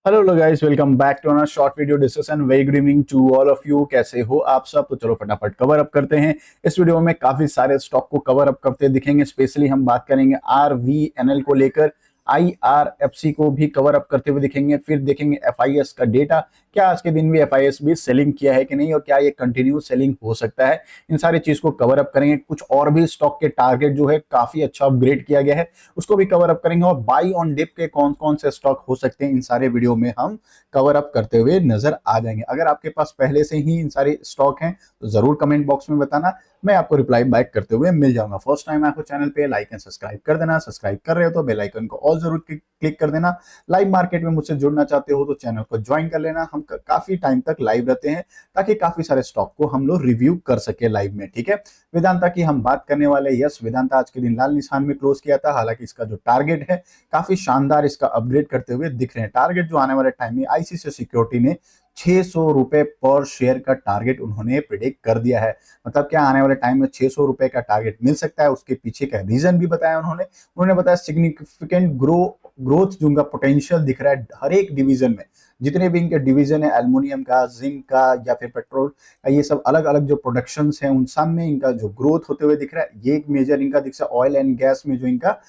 Hello guys, welcome back to another short video discussion. Very good evening to all of you. कैसे हो आप सब? तो चलो फटाफट कवर अप करते हैं। इस वीडियो में काफी सारे स्टॉक को कवर अप करते दिखेंगे। स्पेशली हम बात करेंगे आरवीएनएल को लेकर, आईआरएफसी को भी कवर अप करते हुए दिखेंगे। फिर देखेंगे एफआईएस का डेटा, क्या आज के दिन भी एफआईएस भी सेलिंग किया है कि नहीं, और क्या ये कंटिन्यू सेलिंग हो सकता है। इन सारी चीज को कवर अप करेंगे। कुछ और भी स्टॉक के टारगेट जो है काफी अच्छा अपग्रेड किया गया है, उसको भी कवर अप करेंगे। और बाई ऑन डिप के कौन कौन से स्टॉक हो सकते हैं, इन सारे वीडियो में हम कवर अप करते हुए नजर आ जाएंगे। अगर आपके पास पहले से ही इन सारे स्टॉक हैं तो जरूर कमेंट बॉक्स में बताना, मैं आपको रिप्लाई बैक करते हुए मिल जाऊंगा। फर्स्ट टाइम आपको चैनल पे लाइक एंड सब्सक्राइब कर देना। सब्सक्राइब कर रहे हो तो बेल आइकन को ऑल जरूर क्लिक कर देना। लाइव मार्केट में मुझसे जुड़ना चाहते हो तो चैनल को ज्वाइन कर लेना। हम काफी टाइम तक लाइव रहते हैं ताकि काफी सारे स्टॉक को हम लोग रिव्यू कर सके लाइव में। ठीक है, वेदांता की हम बात करने वाले। यस, वेदांता आज के दिन लाल निशान में क्लोज किया था। हालांकि इसका जो टारगेट है काफी शानदार इसका अपग्रेड करते हुए दिख रहे हैं। टारगेट जो आने वाले टाइम में आईसीसी सिक्योरिटी ने 600 रुपए पर शेयर का टारगेट उन्होंने प्रिडिक्ट कर दिया है। मतलब क्या आने वाले टाइम में 600 रुपए का टारगेट मिल सकता है। उसके पीछे का रीजन भी बताया उन्होंने बताया सिग्निफिकेंट ग्रोथ जो उनका पोटेंशियल दिख रहा है हर एक डिवीजन में। जितने भी इनके डिवीजन है, एल्युमिनियम का, जिंक का या फिर पेट्रोल का, ये सब अलग अलग जो प्रोडक्शंस हैं उन सब में इनका जो ग्रोथ होते हुए दिख रहा है। ये एक मेजर इनका दिख रहा है। ऑयल एंड गैस में जो इनका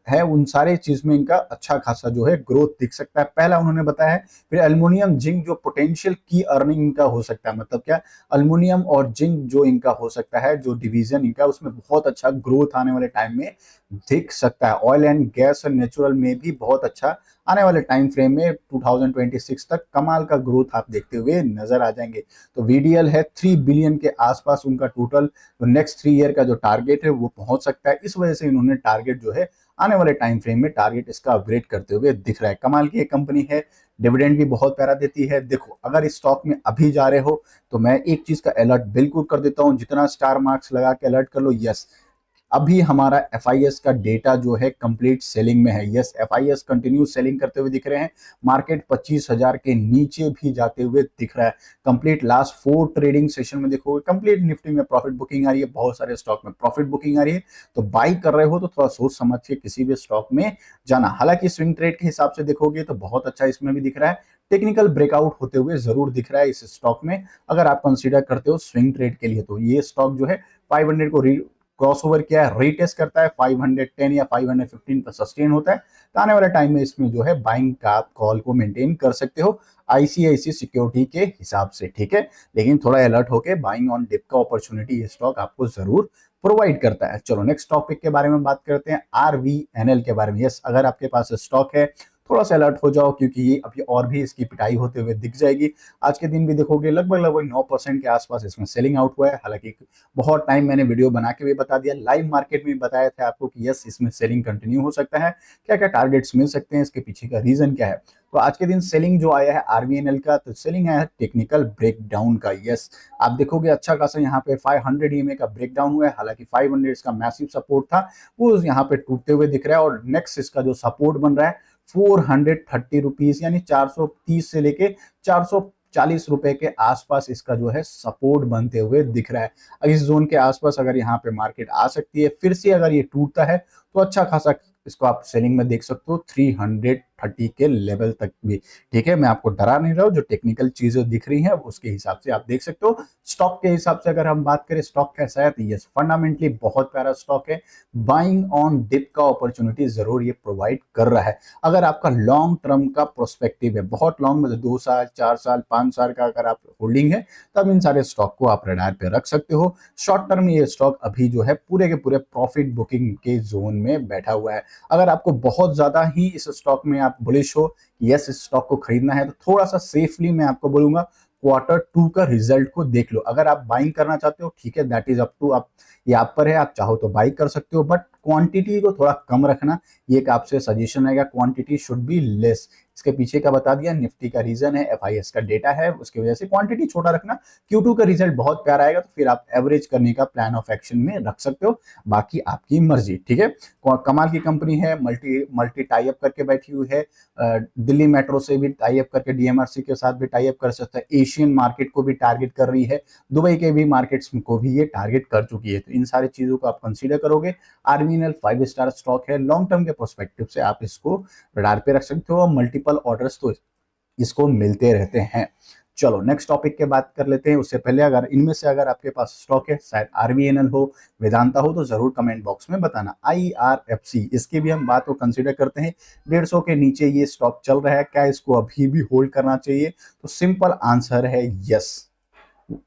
है उन सारे चीज में इनका अच्छा खासा जो है ग्रोथ दिख सकता है, पहला उन्होंने बताया है। फिर एल्युमिनियम जिंक जो पोटेंशियल की अर्निंग इनका हो सकता है, मतलब क्या एल्युमिनियम और जिंक जो इनका हो सकता है, जो डिवीजन इनका, उसमें बहुत अच्छा ग्रोथ आने वाले टाइम में दिख सकता है। ऑयल एंड गैस और नेचुरल में भी बहुत अच्छा आने वाले टाइम फ्रेम में 2026 तक कमाल का ग्रोथ आप देखते हुए नजर आ जाएंगे। तो वीडीएल है 3 बिलियन के आसपास उनका टोटल तो नेक्स्ट 3 ईयर का जो टारगेट है वो पहुंच सकता है। इस वजह से इन्होंने टारगेट जो है आने वाले टाइम फ्रेम में टारगेट इसका अपग्रेड करते हुए दिख रहा है। कमाल की एक कंपनी है, डिविडेंड भी बहुत प्यारा देती है। देखो, अगर इस स्टॉक में अभी जा रहे हो तो मैं एक चीज का अलर्ट बिल्कुल कर देता हूं, जितना स्टार मार्क्स लगा के अलर्ट कर लो। यस, अभी हमारा एफआईएस का डेटा जो है कंप्लीट सेलिंग में है। यस, एफआईएस कंटिन्यू सेलिंग करते हुए दिख रहे हैं। मार्केट 25,000 के नीचे भी जाते हुए दिख रहा है। कंप्लीट लास्ट 4 ट्रेडिंग सेशन में देखोगे कंप्लीट निफ्टी में प्रॉफिट बुकिंग आ रही है, बहुत सारे स्टॉक में प्रॉफिट बुकिंग आ रही है। तो बाई कर रहे हो तो थोड़ा सोच समझ के किसी भी स्टॉक में जाना। हालांकि स्विंग ट्रेड के हिसाब से देखोगे तो बहुत अच्छा इसमें भी दिख रहा है। टेक्निकल ब्रेकआउट होते हुए जरूर दिख रहा है इस स्टॉक में। अगर आप कंसीडर करते हो स्विंग ट्रेड के लिए तो ये स्टॉक जो है 500 को क्रॉस ओवर किया है, रीटेस्ट करता है 510 या 515 पर सस्टेन होता है। तो आने वाले टाइम में इसमें जो है बाइंग का कॉल को मेंटेन कर सकते हो आईसीआईसी सिक्योरिटी के हिसाब से। ठीक है, लेकिन थोड़ा अलर्ट होके बाइंग ऑन डिप का अपॉर्चुनिटी ये स्टॉक आपको जरूर प्रोवाइड करता है। चलो नेक्स्ट टॉपिक के बारे में बात करते हैं, आरवीएनएल के बारे में। यस, अगर आपके पास स्टॉक है थोड़ा सा अलर्ट हो जाओ, क्योंकि ये अभी और भी इसकी पिटाई होते हुए दिख जाएगी। आज के दिन भी देखोगे लगभग लगभग 9% के आसपास इसमें सेलिंग आउट हुआ है। हालांकि बहुत टाइम मैंने वीडियो बना के भी बता दिया, लाइव मार्केट में बताया था आपको कि यस इसमें सेलिंग कंटिन्यू हो सकता है। क्या क्या टारगेट्स मिल सकते हैं, इसके पीछे का रीजन क्या है। तो आज के दिन सेलिंग जो आया है आरवीएनएल का, तो सेलिंग आया है टेक्निकल ब्रेकडाउन का। यस, आप देखोगे अच्छा खासा यहाँ पे 500 ईएमए का ब्रेकडाउन हुआ है। हालांकि 500 इसका मैसिव सपोर्ट था, वो यहाँ पे टूटते हुए दिख रहा है। और नेक्स्ट इसका जो सपोर्ट बन रहा है 430 रुपीज, यानी 430 से लेके 440 रुपए के आसपास इसका जो है सपोर्ट बनते हुए दिख रहा है। इस जोन के आसपास अगर यहाँ पे मार्केट आ सकती है, फिर से अगर ये टूटता है तो अच्छा खासा इसको आप सेलिंग में देख सकते हो 330 के लेवल तक भी। ठीक है, मैं आपको डरा नहीं रहा हूं, जो टेक्निकल चीजें दिख रही हैं उसके हिसाब से आप देख सकते हो। स्टॉक के हिसाब से अगर हम बात करें स्टॉक कैसा है, तो यस फंडामेंटली बहुत प्यारा स्टॉक है। बाइंग ऑन डिप का अपॉर्चुनिटी जरूर ये प्रोवाइड कर रहा है। अगर आपका लॉन्ग टर्म का प्रोस्पेक्टिव है, बहुत लॉन्ग मतलब 2 साल 4 साल 5 साल का अगर आप होल्डिंग है, तब इन सारे स्टॉक को आप रडार पे रख सकते हो। शॉर्ट टर्म में ये स्टॉक अभी जो है पूरे के पूरे प्रॉफिट बुकिंग के जोन में बैठा हुआ है। अगर आपको बहुत ज्यादा ही इस स्टॉक में आप बुलिश हो, यस इस स्टॉक को खरीदना है, तो थोड़ा सा सेफली मैं आपको बोलूंगा Q2 का रिजल्ट को देख लो। अगर आप बाइंग करना चाहते हो ठीक है, दैट इज अप टू आप, ये आप पर है, आप चाहो तो बाई कर सकते हो, बट क्वांटिटी को थोड़ा कम रखना, ये एक आपसे सजेशन रहेगा। Quantity should be less. इसके पीछे का बता दिया, निफ्टी का रीजन है, एफआईएस का डेटा है, उसकी वजह से क्वांटिटी छोटा रखना। Q2 का रिजल्ट बहुत प्यारा आएगा तो फिर आप एवरेज करने का प्लान ऑफ एक्शन में रख सकते हो, बाकी आपकी मर्जी। ठीक है, कमाल की कंपनी है, मल्टी मल्टी टाई अप करके बैठी हुई है। दिल्ली मेट्रो से भी टाई अप करके डीएमआरसी के साथ भी टाई अप कर सकता है। एशियन मार्केट को भी टारगेट कर रही है, दुबई के भी मार्केट्स को भी ये टारगेट कर चुकी है। तो इन सारी चीजों को आप कंसीडर करोगे। आरवीएनएल 5 स्टार स्टॉक है, लॉन्ग टर्म के प्रोस्पेक्टिव से आप इसको रडार पे रख सकते हो। मल्टीपल मल्टीपल ऑर्डर्स तो इसको मिलते रहते हैं। चलो नेक्स्ट टॉपिक के बात कर लेते हैं। उससे पहले अगर इनमें से अगर आपके पास स्टॉक है, शायद आरवीएनएल हो, वेदांता हो, तो जरूर कमेंट बॉक्स में बताना। आईआरएफसी, इसकी भी हम बात को कंसीडर करते हैं। 150 के नीचे ये स्टॉक चल रहा है, क्या इसको अभी भी होल्ड करना चाहिए? तो सिंपल आंसर है यस।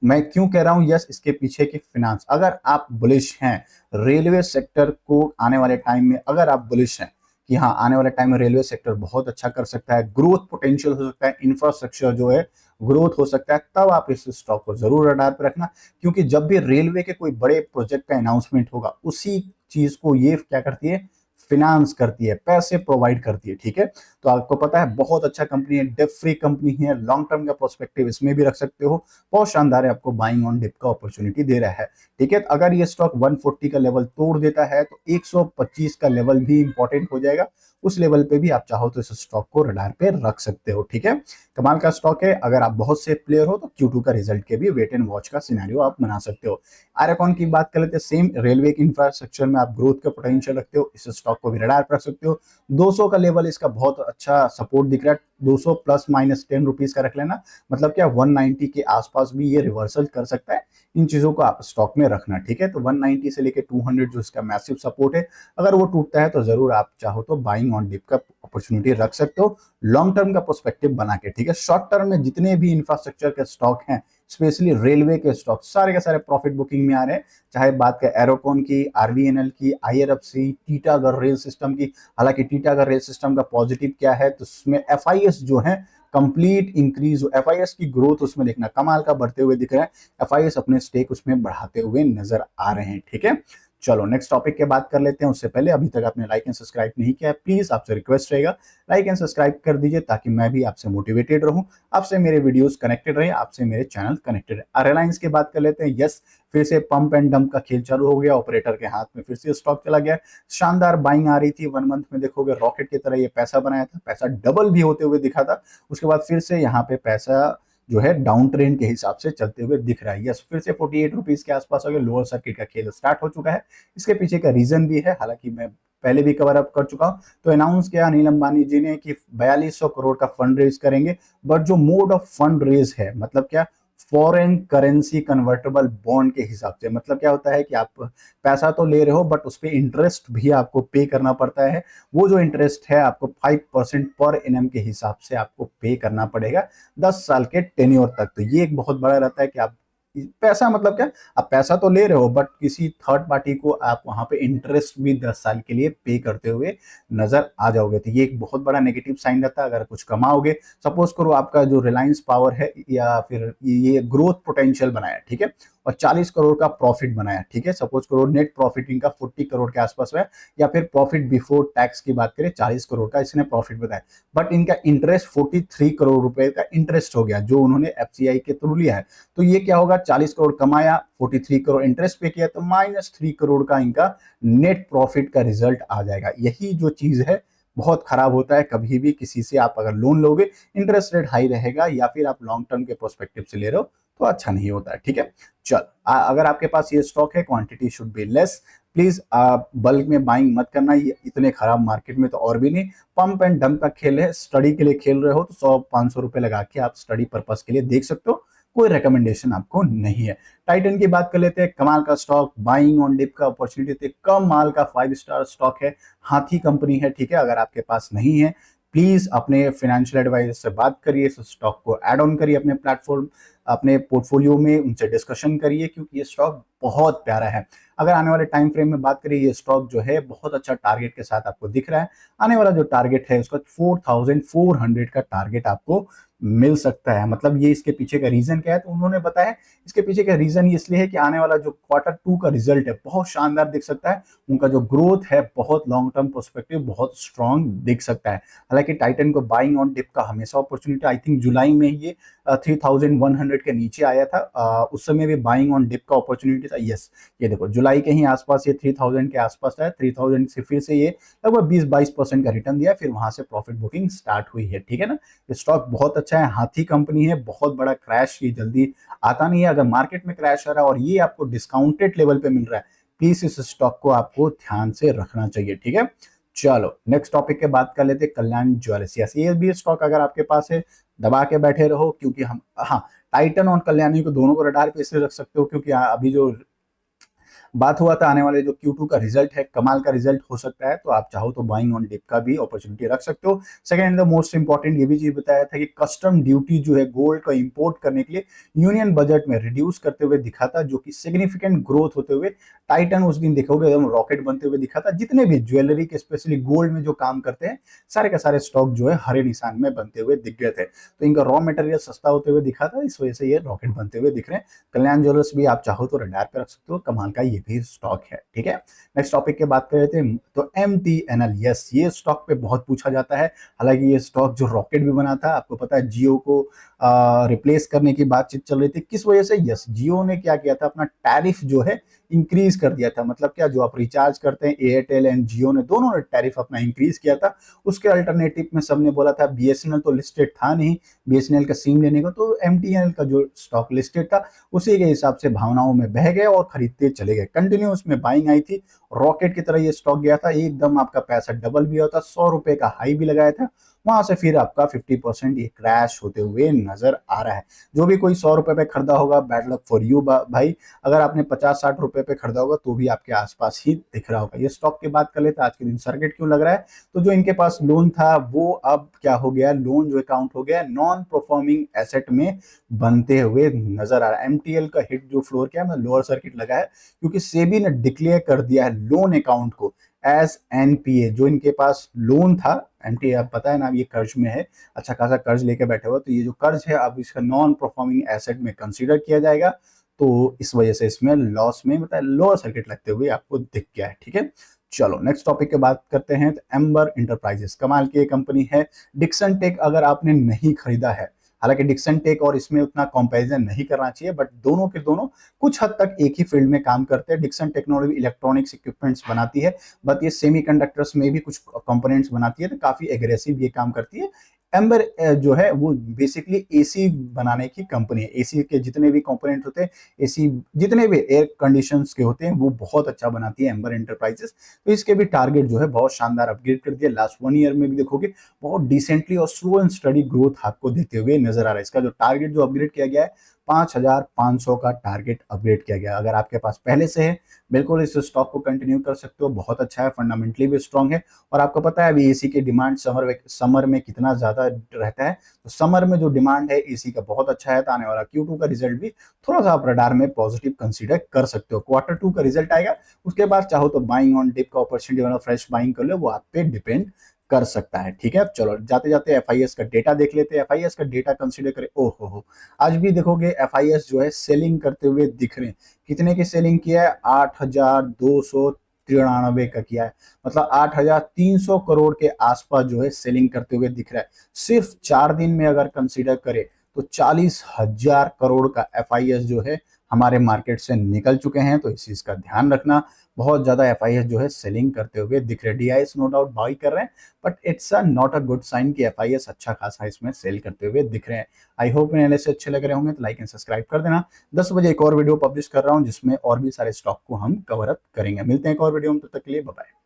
मैं क्यों कह रहा हूं यस, इसके पीछे की फिनांस, अगर आप बुलिश हैं रेलवे सेक्टर को आने वाले टाइम में, अगर आप बुलिश हैं कि हाँ आने वाले टाइम में रेलवे सेक्टर बहुत अच्छा कर सकता है, ग्रोथ पोटेंशियल हो सकता है, इंफ्रास्ट्रक्चर जो है ग्रोथ हो सकता है, तब आप इस स्टॉक को जरूर रडार पर रखना। क्योंकि जब भी रेलवे के कोई बड़े प्रोजेक्ट का अनाउंसमेंट होगा, उसी चीज को ये क्या करती है, फिनांस करती है, पैसे प्रोवाइड करती है। ठीक है, तो आपको पता है बहुत अच्छा कंपनी है, डेट फ्री कंपनी है, लॉन्ग टर्म का प्रोस्पेक्टिव इसमें भी रख सकते हो, बहुत शानदार है, आपको बाइंग ऑन डिप का अपॉर्चुनिटी दे रहा है। ठीक है, अगर ये स्टॉक 140 का लेवल तोड़ देता है तो 125 का लेवल भी इंपॉर्टेंट हो जाएगा, उस लेवल पे भी आप चाहो तो इस स्टॉक को रडार पे रख सकते हो। ठीक है, कमाल का स्टॉक है। अगर आप बहुत से प्लेयर हो तो Q2 का रिजल्ट के भी वेट एंड वॉच का सिनेरियो आप बना सकते हो। आयरकॉन की बात कर लेते हैं, सेम रेलवे के इंफ्रास्ट्रक्चर में आप ग्रोथ का पोटेंशियल रखते हो, इस स्टॉक को भी रडार पर रख सकते हो। 200 का लेवल इसका बहुत अच्छा सपोर्ट दिख रहा है, 200 प्लस माइनस 10 रुपीज का रख लेना, मतलब क्या 190 के आसपास भी ये रिवर्सल कर सकता है। इन चीजों को आप स्टॉक में रखना। ठीक है, तो 190 से लेके 200 जो इसका मैसिव सपोर्ट है, अगर वो टूटता है तो जरूर आप चाहो तो बाइंग ऑन डिप का अपॉर्चुनिटी रख सकते हो, लॉन्ग टर्म का पर्सपेक्टिव बना के। ठीक है, शॉर्ट टर्म में जितने भी इंफ्रास्ट्रक्चर के स्टॉक हैं, स्पेशली रेलवे के स्टॉक, सारे के सारे प्रॉफिट बुकिंग में आ रहे हैं। चाहे बात करें एरोकॉन की, आरवीएनएल की, आईआरएफसी, टीटागढ़ रेल सिस्टम की। हालांकि टीटागढ़ रेल सिस्टम का पॉजिटिव क्या है, तो उसमें एफआईएस जो है कंप्लीट इंक्रीज, एफआईएस की ग्रोथ उसमें देखना कमाल का बढ़ते हुए दिख रहा है, एफआईएस अपने स्टेक उसमें बढ़ाते हुए नजर आ रहे हैं। ठीक है, चलो नेक्स्ट टॉपिक के बात कर लेते हैं। उससे पहले अभी तक आपने लाइक एंड सब्सक्राइब नहीं किया है, प्लीज आपसे रिक्वेस्ट रहेगा लाइक एंड सब्सक्राइब कर दीजिए, ताकि मैं भी आपसे मोटिवेटेड रहूं, आपसे मेरे वीडियोस कनेक्टेड रहे, आपसे मेरे चैनल कनेक्टेड है। रिलायंस की बात कर लेते हैं। यस, फिर से पंप एंड डंप का खेल चालू हो गया, ऑपरेटर के हाथ में फिर से स्टॉक चला गया। शानदार बाइंग आ रही थी, 1 मंथ में देखोगे रॉकेट की तरह ये पैसा बनाया था, पैसा डबल भी होते हुए दिखा था। उसके बाद फिर से यहाँ पे पैसा जो है डाउन ट्रेंड के हिसाब से चलते हुए दिख रहा है। यस, फिर से 48 रुपीज के आसपास हो गया, लोअर सर्किट का खेल स्टार्ट हो चुका है। इसके पीछे का रीजन भी है, हालांकि मैं पहले भी कवर अप कर चुका हूं। तो अनाउंस किया अनिल अंबानी जी ने कि 4200 करोड़ का फंड रेज करेंगे, बट जो मोड ऑफ फंड रेज है, मतलब क्या, फॉरेन करेंसी कन्वर्टेबल बॉन्ड के हिसाब से। मतलब क्या होता है कि आप पैसा तो ले रहे हो, बट उस पर इंटरेस्ट भी आपको पे करना पड़ता है। वो जो इंटरेस्ट है आपको 5% पर एनएम के हिसाब से आपको पे करना पड़ेगा 10 साल के टेन्योर तक। तो ये एक बहुत बड़ा रहता है कि आप पैसा, मतलब क्या, आप पैसा तो ले रहे हो, बट किसी थर्ड पार्टी को आप वहां पे इंटरेस्ट भी 10 साल के लिए पे करते हुए नजर आ जाओगे। तो ये एक बहुत बड़ा नेगेटिव साइन रहता है। अगर कुछ कमाओगे, सपोज करो आपका जो रिलायंस पावर है, या फिर ये ग्रोथ पोटेंशियल बनाया, ठीक है, और 40 करोड़ का प्रॉफिट बनाया, ठीक है, सपोज करो नेट प्रॉफिट इनका 40 करोड़ के आसपास है, या फिर प्रॉफिट बिफोर टैक्स की बात करें 40 करोड़ का इसने प्रॉफिट बताया, बट इनका इंटरेस्ट 43 करोड़ रुपए का इंटरेस्ट हो गया, जो उन्होंने एफसीआई के थ्रू लिया है। तो ये क्या होगा, 40 करोड़ कमाया, 43 करोड़ इंटरेस्ट पे किया, तो -3 करोड़ का इनका नेट प्रॉफिट का रिजल्ट आ जाएगा। यही जो चीज है बहुत खराब होता है कभी भी किसी से, आप अगर लोन लोगे, इंटरेस्ट रेट हाई रहेगा, या फिर आप लॉन्ग टर्म के प्रोस्पेक्टिव से ले रहे हो, तो अच्छा नहीं होता है। ठीक है, चल अगर आपके पास ये स्टॉक है, quantity should be less, please आप बल्क में बाइंग मत करना, ये इतने खराब मार्केट में तो और भी नहीं। पंप एंड डंप का खेल है, स्टडी के लिए खेल रहे हो तो 100-500 रुपए लगा के आप स्टडी पर्पस के लिए देख सकते हो, कोई रिकमेंडेशन आपको नहीं है। टाइटन की बात कर लेते हैं, कमाल का स्टॉक, बाइंग ऑन डिप का अपॉर्चुनिटी, कमाल का 5 स्टार स्टॉक है, हाथी कंपनी है। ठीक है, अगर आपके पास नहीं है, प्लीज अपने फाइनेंशियल एडवाइजर से बात करिए, इस स्टॉक को ऐड ऑन करिए अपने प्लेटफॉर्म, अपने पोर्टफोलियो में, उनसे डिस्कशन करिए, क्योंकि ये स्टॉक बहुत प्यारा है। अगर आने वाले टाइम फ्रेम में बात करें, ये स्टॉक जो है बहुत अच्छा टारगेट के साथ आपको दिख रहा है। आने वाला जो टारगेट है उसका 4400 का टारगेट आपको मिल सकता है। मतलब ये इसके पीछे का रीजन क्या है, तो उन्होंने बताया इसके पीछे का रीजन इसलिए है कि आने वाला जो Q2 का रिजल्ट है बहुत शानदार दिख सकता है, उनका जो ग्रोथ है बहुत लॉन्ग टर्म पर्सपेक्टिव बहुत स्ट्रांग दिख सकता है। हालांकि टाइटन को बाइंग ऑन डिप का हमेशा अपॉर्चुनिटी, आई थिंक जुलाई में ये 3100 के नीचे आया था, उस समय भी बाइंग ऑन डिप का अपॉर्चुनिटी था। यस, ये देखो जुलाई के ही आसपास ये 3000 के आसपास था, 3000 से फिर से ये लगभग 20-22% का रिटर्न दिया, फिर वहां से प्रॉफिट बुकिंग स्टार्ट हुई है। ठीक है ना, स्टॉक बहुत अच्छा है, हाथी कंपनी है, बहुत बड़ा क्रैश ये जल्दी आता नहीं है। अगर मार्केट में क्रैश आ रहा है और ये आपको डिस्काउंटेड लेवल पे मिल रहा है, प्लीज इस स्टॉक को आपको ध्यान से रखना चाहिए। ठीक है, चलो नेक्स्ट टॉपिक के बात कर लेते हैं, कल्याण ज्वेलर्स। यस, ये भी स्टॉक अगर आपके पास है दबा के बैठे रहो, क्योंकि हम, हाँ, टाइटन और कल्याणी को दोनों को रडार पे इसलिए रख सकते हो क्योंकि अभी जो बात हुआ था आने वाले जो Q2 का रिजल्ट है, कमाल का रिजल्ट हो सकता है, तो आप चाहो तो बाइंग ऑन डिप का भी अपॉर्चुनिटी रख सकते हो। सेकंड द मोस्ट इंपॉर्टेंट ये भी चीज बताया था कि कस्टम ड्यूटी जो है गोल्ड का इंपोर्ट करने के लिए यूनियन बजट में रिड्यूस करते हुए दिखा था, जो कि सिग्निफिकेंट ग्रोथ होते हुए टाइटन उस दिन देखोगे एकदम रॉकेट बनते हुए दिखा था। जितने भी ज्वेलरी के स्पेशली गोल्ड में जो काम करते हैं सारे के सारे स्टॉक जो है हरे निशान में बनते हुए दिख गए थे, तो इनका रॉ मटेरियल सस्ता होते हुए दिखा था, इस वजह से ये रॉकेट बनते हुए दिख रहे हैं। कल्याण ज्वेलर्स भी आप चाहो तो रडार पे रख सकते हो, कमाल का ये भी स्टॉक है। ठीक है, नेक्स्ट टॉपिक की बात कर रहे थे तो MTNL। यस, ये स्टॉक पे बहुत पूछा जाता है, हालांकि ये स्टॉक जो रॉकेट भी बना था, आपको पता है जियो को रिप्लेस करने की बातचीत चल रही थी। किस वजह से? यस, जियो ने क्या किया था, अपना टैरिफ जो है इंक्रीज कर दिया था। मतलब क्या, जो आप रिचार्ज करते हैं एयरटेल एंड जियो ने दोनों ने टैरिफ अपना इंक्रीज किया था। उसके अल्टरनेटिव में सबने बोला था, BSNL तो लिस्टेड था नहीं, BSNL का सिम लेने को, तो MTNL का जो स्टॉक लिस्टेड था उसी के हिसाब से भावनाओं में बह गए और खरीदते चले गए। कंटिन्यू उसमें बाइंग आई थी, रॉकेट की तरह ये स्टॉक गया था, एकदम आपका पैसा डबल भी होता, 100 रुपए का हाई भी लगाया था, वहां से फिर आपका 50% ये क्रैश होते हुए नजर आ रहा है। जो भी कोई 100 रुपए पे खरीदा होगा, बैड लक फॉर यू भाई। अगर आपने 50-60 रुपए पे खरीदा होगा तो भी आपके आसपास ही दिख रहा होगा। ये स्टॉक की बात कर लेते हैं, आज के दिन सर्किट क्यों लग रहा है, तो जो इनके पास लोन था वो अब क्या हो गया, लोन जो अकाउंट हो गया नॉन परफॉर्मिंग एसेट में बनते हुए नजर आ रहा है। MTL का हिट जो फ्लोर क्या है, लोअर सर्किट लगा है, क्योंकि सेबी ने डिक्लेयर कर दिया है लोन अकाउंट को एज NPA। जो इनके पास लोन था, MTL आप पता है ना, ये कर्ज में है, अच्छा खासा कर्ज लेके बैठे हुआ, तो ये जो कर्ज है अब इसका नॉन परफॉर्मिंग एसेट में कंसीडर किया जाएगा, तो इस वजह से इसमें लॉस में बताया लोअर सर्किट लगते हुए आपको दिख गया है। ठीक है, चलो नेक्स्ट टॉपिक की बात करते हैं, तो एम्बर इंटरप्राइजेस, कमाल की कंपनी है। डिक्सन टेक अगर आपने नहीं खरीदा है, हालांकि डिक्सन टेक और इसमें उतना कंपैरिजन नहीं करना चाहिए, बट दोनों के दोनों कुछ हद तक एक ही फील्ड में काम करते हैं। डिक्सन टेक्नोलॉजी इलेक्ट्रॉनिक्स इक्विपमेंट्स बनाती है, बट ये सेमीकंडक्टर्स में भी कुछ कंपोनेंट्स बनाती है, तो काफी एग्रेसिव ये काम करती है। एम्बर जो है वो बेसिकली एसी बनाने की कंपनी है। एसी के जितने भी कंपोनेंट होते हैं, एसी जितने भी एयर कंडीशंस के होते हैं, वो बहुत अच्छा बनाती है एम्बर एंटरप्राइजेस। तो इसके भी टारगेट जो है बहुत शानदार अपग्रेड कर दिया, लास्ट 1 ईयर में भी देखोगे बहुत डिसेंटली और स्लो एंड स्टडी ग्रोथ आपको देते हुए नजर आ रहा है। इसका जो टारगेट जो अपग्रेड किया गया है, 5,500 का टारगेट अपग्रेड किया गया। अगर आपके पास पहले से है, बिल्कुल इस स्टॉक को कंटिन्यू कर सकते हो, बहुत अच्छा है, फंडामेंटली भी स्ट्रांग है। और आपको पता है अभी एसी की डिमांड समर में कितना ज्यादा रहता है, तो समर में जो डिमांड है एसी का बहुत अच्छा है, तो आने वाला Q2 का रिजल्ट भी थोड़ा सा आप रडार में पॉजिटिव कंसीडर कर सकते हो। Q2 का रिजल्ट आएगा, उसके बाद चाहो तो बाइंग ऑन डिप का अपॉर्चुनिटी वाला फ्रेश बाइंग कर लो, वो आप पे डिपेंड कर सकता है। ठीक है, चलो जाते जाते FIS का डेटा देख लेते हैं। FIS का डेटा कंसीडर करें, ओहो हो, आज भी देखोगे FIS जो है सेलिंग करते हुए दिख रहे हैं। कितने की सेलिंग किया है? 8,293 का किया है, मतलब 8,300 करोड़ के आसपास जो है सेलिंग करते हुए दिख रहा है। सिर्फ 4 दिन में अगर कंसीडर करें तो 40,000 करोड़ का FIS जो है हमारे मार्केट से निकल चुके हैं, तो इस चीज का ध्यान रखना। बहुत ज्यादा FIS जो है सेलिंग करते हुए दिख रहे हैं। DIS नो डाउट बाई कर रहे हैं, but it's a not a good sign कि FIS अच्छा खासा इसमें सेल करते हुए दिख रहे हैं। आई होप मेरे एनालिसिस अच्छे लग रहे होंगे, तो लाइक एंड सब्सक्राइब कर देना। 10 बजे एक और वीडियो पब्लिश कर रहा हूँ जिसमें और भी सारे स्टॉक को हम कवर अप करेंगे। मिलते हैं एक और वीडियो में, तब तक के लिए बाय बाय।